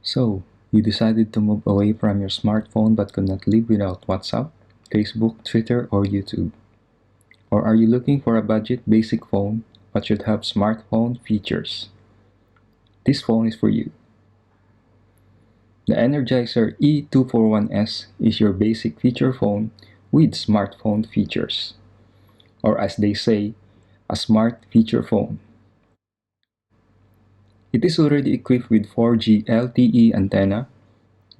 So, you decided to move away from your smartphone but could not live without WhatsApp, Facebook, Twitter, or YouTube. Or are you looking for a budget basic phone but should have smartphone features? This phone is for you. The Energizer E241S is your basic feature phone with smartphone features. Or as they say, a smart feature phone. It is already equipped with 4G LTE antenna,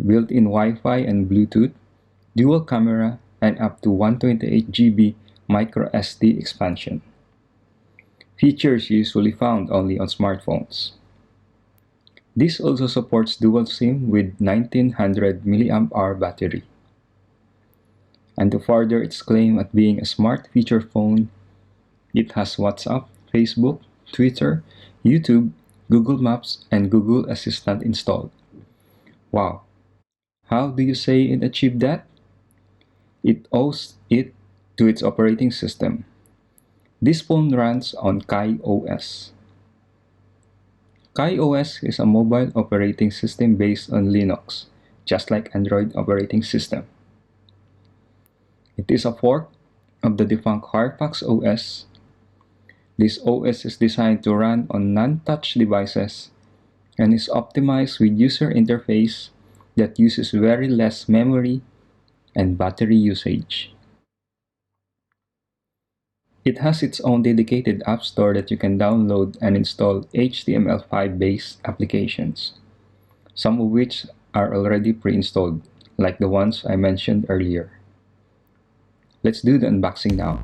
built-in Wi-Fi and Bluetooth, dual camera, and up to 128 GB micro SD expansion. Features usually found only on smartphones. This also supports dual SIM with 1900 mAh battery. And to further its claim at being a smart feature phone, it has WhatsApp, Facebook, Twitter, YouTube, Google Maps, and Google Assistant installed. Wow! How do you say it achieved that? It owes it to its operating system. This phone runs on KaiOS. KaiOS is a mobile operating system based on Linux, just like Android operating system. It is a fork of the defunct Firefox OS. This OS is designed to run on non-touch devices and is optimized with user interface that uses very less memory and battery usage. It has its own dedicated app store that you can download and install HTML5 based applications, some of which are already pre-installed, like the ones I mentioned earlier. Let's do the unboxing now.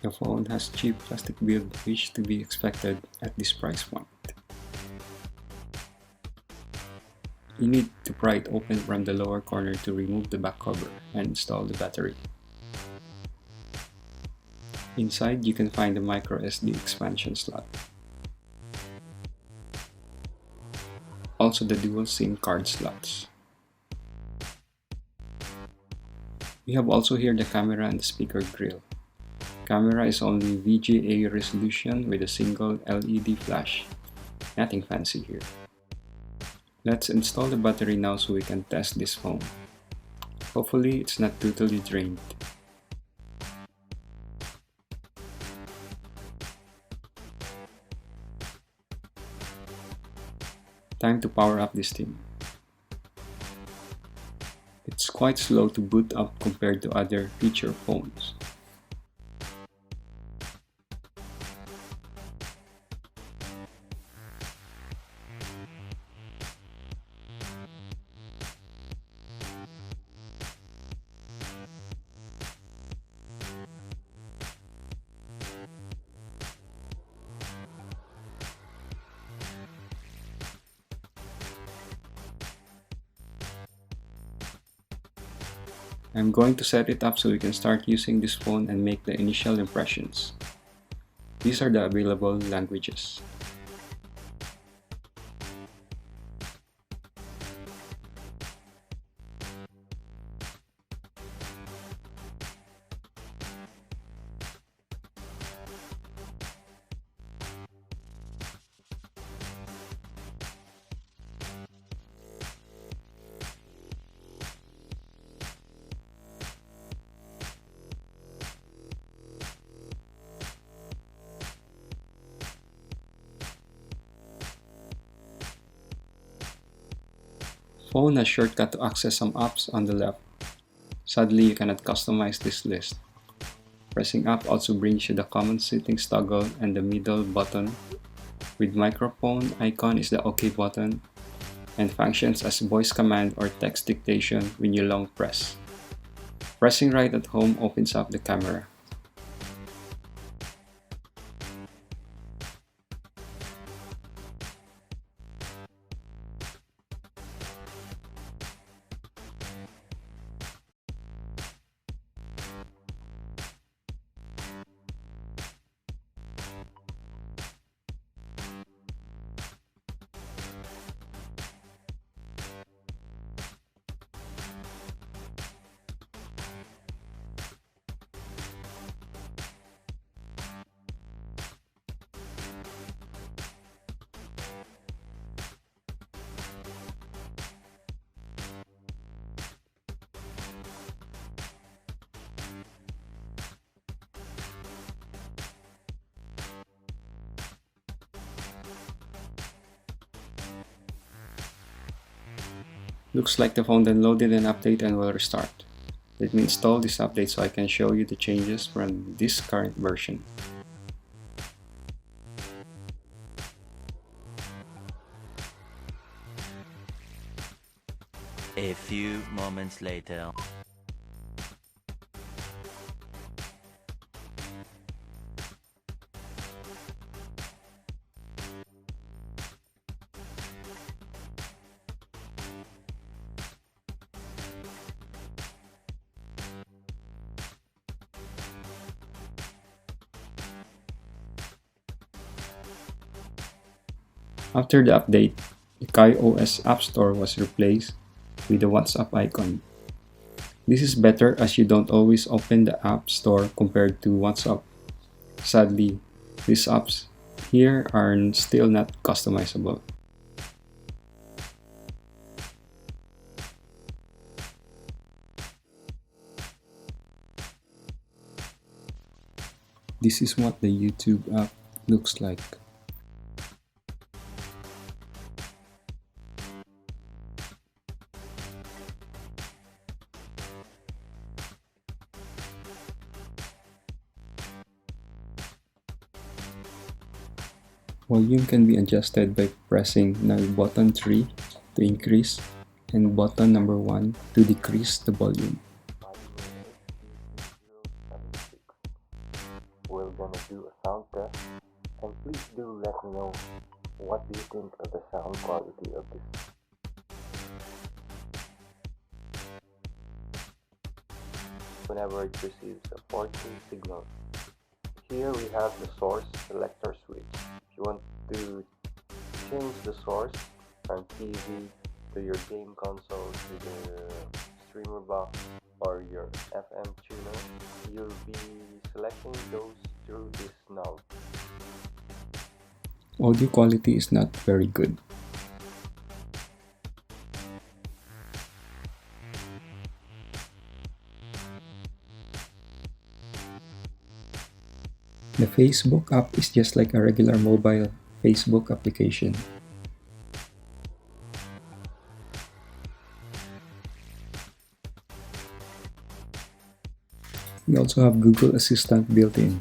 The phone has cheap plastic build which to be expected at this price point. You need to pry it open from the lower corner to remove the back cover and install the battery. Inside you can find the micro SD expansion slot. Also the dual SIM card slots. We have also here the camera and the speaker grill. Camera is only VGA resolution with a single LED flash. Nothing fancy here. Let's install the battery now so we can test this phone. Hopefully it's not totally drained. Time to power up this thing. It's quite slow to boot up compared to other feature phones. I'm going to set it up so we can start using this phone and make the initial impressions. These are the available languages. Phone has shortcut to access some apps on the left. Sadly, you cannot customize this list. Pressing up also brings you the common settings toggle and the middle button. With microphone icon is the OK button and functions as voice command or text dictation when you long press. Pressing right at home opens up the camera. Looks like the phone then loaded an update and will restart. Let me install this update so I can show you the changes from this current version. A few moments later. After the update, the KaiOS App Store was replaced with the WhatsApp icon. This is better as you don't always open the App Store compared to WhatsApp. Sadly, these apps here are still not customizable. This is what the YouTube app looks like. Volume can be adjusted by pressing now button 3 to increase and button number 1 to decrease the volume. We're gonna do a sound test, and please do let me know what do you think of the sound quality of this. Whenever it receives a 4K signal. Here we have the source selector switch. If you want to change the source from TV to your game console to the streamer box or your FM tuner, you'll be selecting those through this knob. Audio quality is not very good. The Facebook app is just like a regular mobile Facebook application. We also have Google Assistant built in.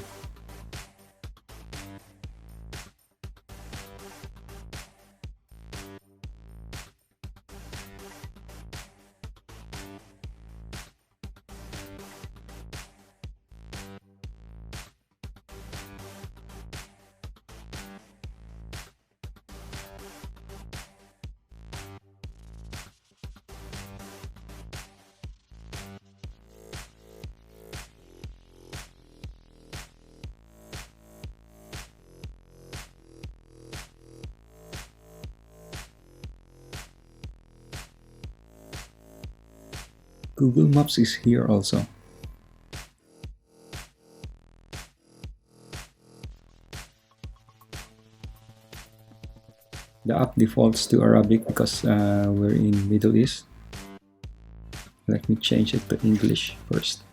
Google Maps is here also. The app defaults to Arabic because we're in Middle East. Let me change it to English first.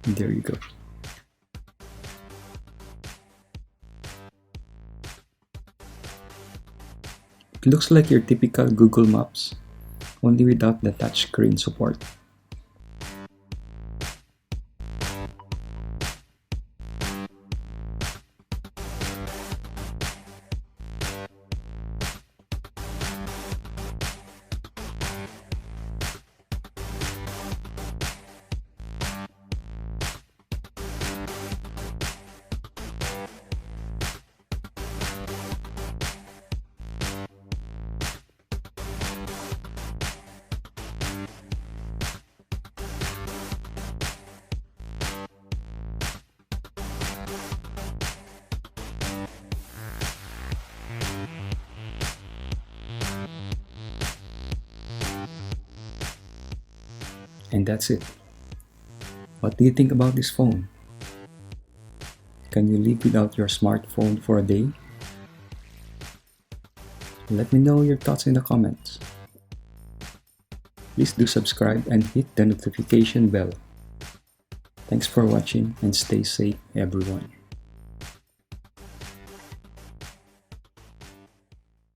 There you go. It looks like your typical Google Maps, only without the touchscreen support. And that's it. What do you think about this phone? Can you live without your smartphone for a day? Let me know your thoughts in the comments. Please do subscribe and hit the notification bell. Thanks for watching and stay safe, everyone.